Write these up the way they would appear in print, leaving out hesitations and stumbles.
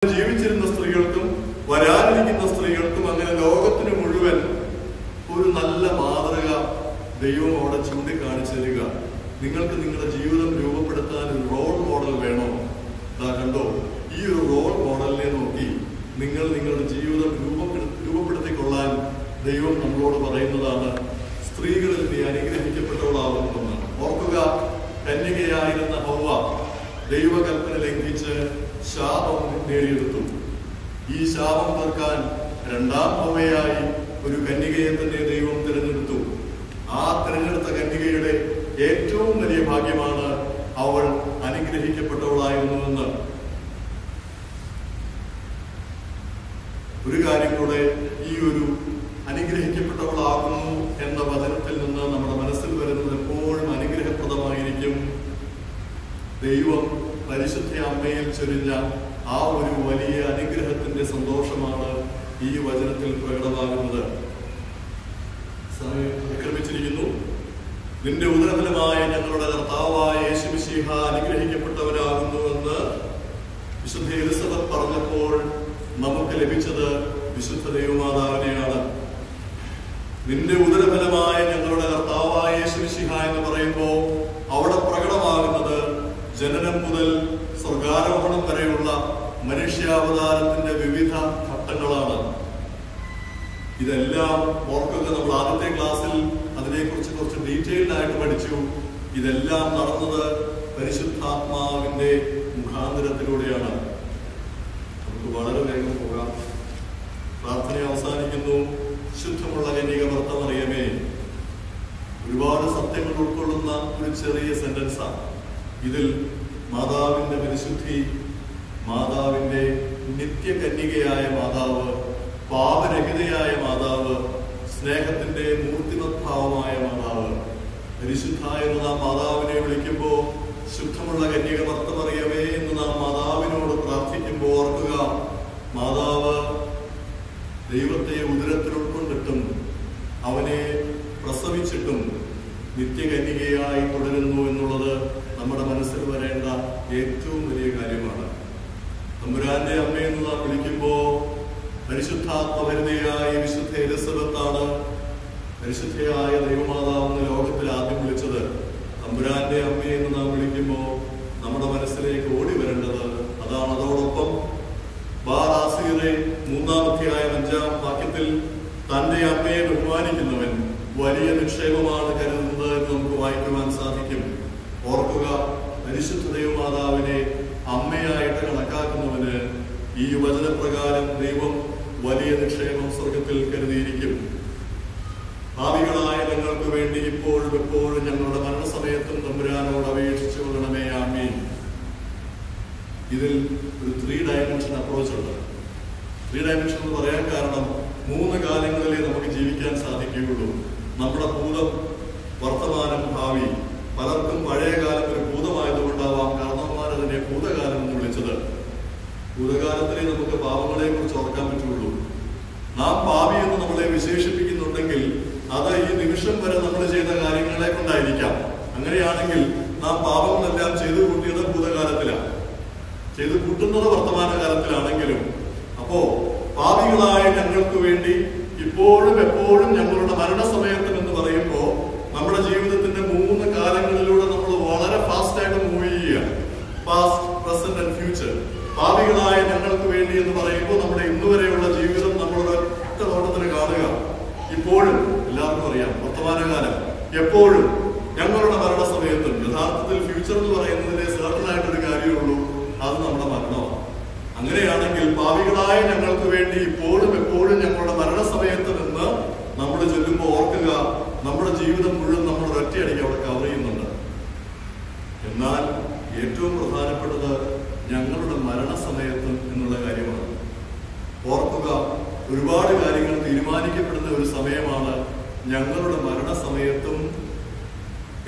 ജീവിച്ചിരുന്ന സ്ത്രീകൾക്കും വരാനിരിക്കുന്ന സ്ത്രീകൾക്കും അങ്ങനെ ലോകത്തിന് മുഴുവൻ ഒരു നല്ല മാതൃക ദൈവം അവിടെ ചൂണ്ടിക്കാണിച്ചു തരിക. നിങ്ങൾക്ക് നിങ്ങളുടെ ജീവിതം രൂപപ്പെടുത്താൻ ഒരു റോൾ മോഡൽ വേണോ? കണ്ടോ, ഈ ഒരു റോൾ മോഡലിനെ നോക്കി നിങ്ങൾ നിങ്ങളുടെ ജീവിതം രൂപപ്പെടുത്തിക്കൊള്ളാൻ ദൈവം നമ്മളോട് പറയുന്നതാണ്. സ്ത്രീകളിൽ നീ അനുഗ്രഹിക്കപ്പെട്ടവളാകുമെന്ന് ഓർക്കുക. കന്യകയായിരുന്ന ഹൗവ ദൈവകൽപ്പന ലംഘിച്ച് ശാപം നേടിയെടുത്തു. ഈ ശാപം തീർക്കാൻ രണ്ടാം ഹൗവയായി ഒരു കന്യകയെ തന്നെ ദൈവം തിരഞ്ഞെടുത്തു. ആ തിരഞ്ഞെടുത്ത കന്യകയുടെ ഏറ്റവും വലിയ ഭാഗ്യമാണ് അവൾ അനുഗ്രഹിക്കപ്പെട്ടവളായിരുന്നുവെന്ന്. ഒരു കാര്യം കൂടെ, ഈ ഒരു അനുഗ്രഹിക്കപ്പെട്ടവളാകുന്നു എന്ന വചനത്തിൽ നിന്ന് നമ്മുടെ മനസ്സിൽ വരുന്നത് എപ്പോഴും അനുഗ്രഹപ്രദമായിരിക്കും. ദൈവം പരിശുദ്ധ അമ്മയിൽ ചൊരിഞ്ഞ ആ ഒരു വലിയ അനുഗ്രഹത്തിന്റെ സന്തോഷമാണ് ഈ വചനത്തിൽ പ്രകടമാകുന്നത്. ക്രമിച്ചിരിക്കുന്നു. നിന്റെ ഉദരഫലമായ ഞങ്ങളുടെ കർത്താവായ യേശുമിശിഹ അനുഗ്രഹിക്കപ്പെട്ടവരാകുന്നുവെന്ന് വിശുദ്ധ എലിസബത്ത് പറഞ്ഞപ്പോൾ നമുക്ക് ലഭിച്ചത് വിശുദ്ധ ദൈവമാതാവിനെയാണ്. നിന്റെ ഉദരഫലമായ ഞങ്ങളുടെ കർത്താവായ യേശുമിശിഹ എന്ന് പറയുമ്പോൾ അവിടെ പ്രകടമാകുന്നത് ജനനം മുതൽ സ്വർഗാരോഹണം വരെയുള്ള മനുഷ്യാവതാരത്തിന്റെ വിവിധ ഘട്ടങ്ങളാണ്. ഇതെല്ലാം ഓർക്കുക. നമ്മൾ ആദ്യത്തെ ക്ലാസ്സിൽ അതിനെക്കുറിച്ച് കുറച്ച് ഡീറ്റെയിൽഡ് ആയിട്ട് പഠിച്ചു. ഇതെല്ലാം നടന്നത് പരിശുദ്ധാത്മാവിന്റെ മുഖാന്തരത്തിലൂടെയാണ്. നമുക്ക് വളരെ വേഗം പോകാം. പ്രാർത്ഥന അവസാനിക്കുന്നു. ശുദ്ധമുള്ള കന്യക ഭർത്തമറിയമേ, ഒരുപാട് സത്യങ്ങൾ ഉൾക്കൊള്ളുന്ന ഒരു ചെറിയ സെന്റൻസാണ്. ഇതിൽ മാതാവിന്റെ പരിശുദ്ധി, മാതാവിന്റെ നിത്യകന്യകയായ മാതാവ്, പാപരഹിതയായ മാതാവ്, സ്നേഹത്തിന്റെ മൂർത്തിമദ്ഭാവമായ മാതാവ്, പരിശുദ്ധ എന്ന് നാം മാതാവിനെ വിളിക്കുമ്പോൾ, ശുദ്ധമുള്ള കന്യക ഭർത്തമറിയമേ എന്ന് നാം മാതാവിനോട് പ്രാർത്ഥിക്കുമ്പോൾ ഓർക്കുക, മാതാവ് ദൈവത്തെ ഉദരത്തിൽ ഉൾക്കൊണ്ടിട്ടും അവനെ പ്രസവിച്ചിട്ടും നിത്യകന്യകയായി തുടരുന്നു എന്നുള്ളത് നമ്മുടെ മനസ്സിൽ വരേണ്ട ഏറ്റവും വലിയ കാര്യമാണ്. തമ്പുരാന്റെ അമ്മയെന്ന് നാം വിളിക്കുമ്പോൾ പരിശുദ്ധാത്മഭരിതയായ വിശുദ്ധ എലിസബത്താണ് പരിശുദ്ധയായ ദൈവമാതാവെന്ന് ലോകത്തിൽ ആദ്യം വിളിച്ചത്. തമ്പുരാന്റെ അമ്മയെന്ന് നാം വിളിക്കുമ്പോൾ നമ്മുടെ മനസ്സിലേക്ക് ഓടി വരേണ്ടത് അതാണ്. അതോടൊപ്പം ബാറാസിയുടെ 3-ാം അധ്യായം 5-ാം വാക്യത്തിൽ തന്റെ അമ്മയെ ബഹുമാനിക്കുന്നവൻ വലിയ നിക്ഷേപമാണ് കരുതുന്നത് എന്ന് നമുക്ക് വായിക്കുവാൻ സാധിക്കും. ഓർക്കുക, പരിശുദ്ധ ദൈവമാതാവിനെ അമ്മയായിട്ട് കണക്കാക്കുന്നവന് ഈ വചനപ്രകാരം ദൈവം വലിയ നിക്ഷേപം സ്വർഗത്തിൽ കരുതിയിരിക്കും. ഭാവികളായ ഞങ്ങൾക്ക് വേണ്ടി ഇപ്പോഴും എപ്പോഴും ഞങ്ങളുടെ മരണസമയത്തും തമ്പുരാനോട് അപേക്ഷിച്ചു കൊള്ളണമേ. ആമീൻ. ഇതിൽ ഒരു 3 ഡയമെൻഷൻ അപ്രോച്ച് ഉണ്ട്. 3 ഡയമെൻഷൻ എന്ന് പറയാൻ കാരണം 3 കാലങ്ങളിലേ നമുക്ക് ജീവിക്കാൻ സാധിക്കുകയുള്ളൂ. നമ്മുടെ ഭൂതം, വർത്തമാനം, ഭാവി. പലർക്കും പഴയ കാലം ഒരു ഭൂതമായതുകൊണ്ടാവാം കാരണവന്മാർ അതിനെ ഭൂതകാലം എന്ന് വിളിച്ചത്. ഭൂതകാലത്തിലേ നമുക്ക് പാപങ്ങളെ കുറിച്ച് ഓർക്കാൻ പറ്റുള്ളൂ. നാം പാപി എന്ന് നമ്മളെ വിശേഷിപ്പിക്കുന്നുണ്ടെങ്കിൽ അത് ഈ നിമിഷം വരെ നമ്മൾ ചെയ്ത കാര്യങ്ങളെ കൊണ്ടായിരിക്കാം. അങ്ങനെയാണെങ്കിൽ നാം പാപങ്ങളെല്ലാം ചെയ്തു കൂട്ടിയത് ഭൂതകാലത്തിലാണ്, ചെയ്തു കൂട്ടുന്നത് വർത്തമാനകാലത്തിലാണെങ്കിലും. അപ്പോ പാപികളായ ഞങ്ങൾക്ക് വേണ്ടി ഇപ്പോഴും എപ്പോഴും ഞങ്ങളുടെ മരണസമയത്തും എന്ന് പറയുമ്പോൾ നമ്മുടെ ജീവിതത്തിന്റെ 3 കാലങ്ങളിലൂടെ നമ്മൾ വളരെ ഫാസ്റ്റായിട്ട് മൂവ് ചെയ്യുക. Past, present and future. പാപികളായ ഞങ്ങൾക്ക് വേണ്ടി എന്ന് പറയുമ്പോൾ നമ്മുടെ ഇന്നുവരെയുള്ള ജീവിതം നമ്മളൊരു ഒറ്റ നോട്ടത്തിന് കാണുക. ഇപ്പോഴും എല്ലാവർക്കും അറിയാം വർത്തമാനകാലം. എപ്പോഴും ഞങ്ങളുടെ മരണസമയത്തും. യഥാർത്ഥത്തിൽ ഫ്യൂച്ചർ എന്ന് പറയുന്നതിനെ സർട്ടൻ ആയിട്ടൊരു കാര്യമുള്ളൂ, അത് നമ്മുടെ മരണമാണ്. അങ്ങനെയാണെങ്കിൽ പാപികളായ ഞങ്ങൾക്ക് വേണ്ടി ഇപ്പോഴും എപ്പോഴും ഞങ്ങളുടെ മരണസമയത്ത് നിന്ന് നമ്മൾ ചൊല്ലുമ്പോൾ ഓർക്കുക, നമ്മുടെ ജീവിതം മുഴുവൻ നമ്മൾ ഒറ്റയടിക്ക് അവിടെ കവർ ചെയ്യുന്നുണ്ട്. എന്നാൽ ഏറ്റവും പ്രധാനപ്പെട്ടത് ഞങ്ങളുടെ മരണസമയത്തും എന്നുള്ള കാര്യമാണ്. ഓർക്കുക, ഒരുപാട് കാര്യങ്ങൾ തീരുമാനിക്കപ്പെടുന്ന ഒരു സമയമാണ് ഞങ്ങളുടെ മരണസമയത്തും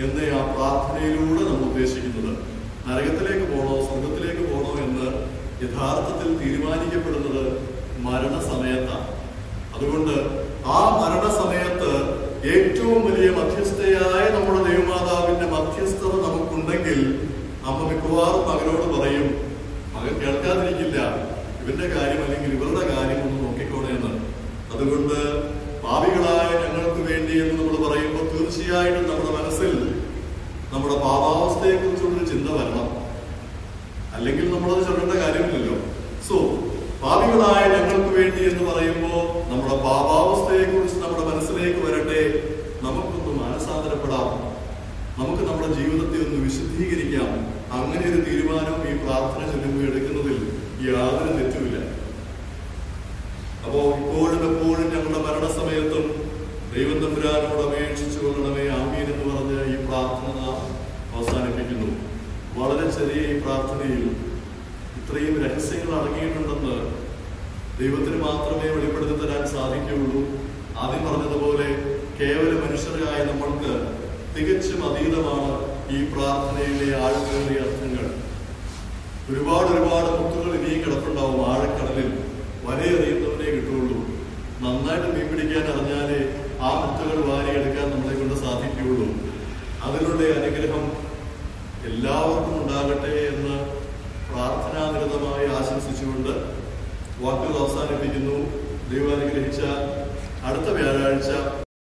എന്ന ആ പ്രാർത്ഥനയിലൂടെ നമ്മൾ ഉദ്ദേശിക്കുന്നത്. നരകത്തിലേക്ക് പോകണോ സ്വർഗത്തിലേക്ക് പോകണോ എന്ന് യഥാർത്ഥത്തിൽ തീരുമാനിക്കപ്പെടുന്നത് മരണസമയത്താണ്. അതുകൊണ്ട് ആ മരണസമയത്ത് ഏറ്റവും വലിയ മധ്യസ്ഥയായ നമ്മുടെ ദൈവമാതാവിന്റെ മധ്യസ്ഥത നമുക്കുണ്ടെങ്കിൽ അമ്മ മിക്കവാറും മകനോട് പറയും, മകൻ കേൾക്കാതിരിക്കില്ല, ഇവന്റെ കാര്യം അല്ലെങ്കിൽ ഇവരുടെ കാര്യം ഒന്ന് നോക്കിക്കോണേന്ന്. അതുകൊണ്ട് പാപികളായ ഞങ്ങൾക്ക് വേണ്ടി എന്ന് നമ്മൾ പറയുമ്പോൾ തീർച്ചയായിട്ടും നമ്മുടെ മനസ്സിൽ നമ്മുടെ പാപാവസ്ഥയെ കുറിച്ചുള്ളൊരു ചിന്ത വരണം. അല്ലെങ്കിൽ നമ്മളത് ചൊല്ലേണ്ട കാര്യമില്ലല്ലോ. സോ പാപികളായ ഞങ്ങൾക്ക് വേണ്ടി എന്ന് പറയുമ്പോൾ നമ്മുടെ പാപാവസ്ഥയെ കുറിച്ച് നമ്മുടെ മനസ്സിലേക്ക് വരട്ടെ. നമുക്കൊന്ന് മാനസാന്തരപ്പെടാം, നമുക്ക് നമ്മുടെ ജീവിതത്തെ ഒന്ന് വിശുദ്ധീകരിക്കാം. അങ്ങനെ ഒരു തീരുമാനം ഈ പ്രാർത്ഥന ചൊല്ലുമ്പോൾ എടുക്കുന്നതിൽ യാതൊരു തെറ്റുമില്ല. അപ്പോ ഇപ്പോഴും എപ്പോഴും ഞങ്ങളുടെ മരണസമയത്തും ദൈവം തമ്പുരാനോട് അപേക്ഷിച്ചു കൊള്ളണമേ ആമീൻ എന്ന് പറഞ്ഞ് ഈ പ്രാർത്ഥന അവസാനിപ്പിക്കുന്നു. വളരെ ചെറിയ ഈ പ്രാർത്ഥനയിൽ ഇത്രയും രഹസ്യങ്ങൾ അടങ്ങിയിട്ടുണ്ടെന്ന് ദൈവത്തിന് മാത്രമേ വെളിപ്പെടുത്തി തരാൻ സാധിക്കുകയുള്ളൂ. ആദ്യം പറഞ്ഞതുപോലെ കേവല മനുഷ്യരായ നമ്മൾക്ക് തികച്ചും അതീതമാണ് ഈ പ്രാർത്ഥനയിലെ ആഴക്കേറിയ അർത്ഥങ്ങൾ. ഒരുപാട് മുത്തുകൾ ഇനിയും കിടപ്പുണ്ടാവും ആഴക്കടലിൽ. വലയെറിയുന്നവനെ കിട്ടുള്ളൂ. നന്നായിട്ട് മീൻ പിടിക്കാൻ അറിഞ്ഞാലേ ആ മുത്തുകൾ വാരിയെടുക്കാൻ നമ്മളെ കൊണ്ട് സാധിക്കുകയുള്ളൂ. അതിനുള്ള അനുഗ്രഹം എല്ലാവർക്കും ഉണ്ടാകട്ടെ എന്ന് പ്രാർത്ഥനാനിരതമായി ആശംസിച്ചുകൊണ്ട് വാക്കുകൾ അവസാനിപ്പിക്കുന്നു. ദൈവം അനുഗ്രഹിച്ച അടുത്ത വ്യാഴാഴ്ച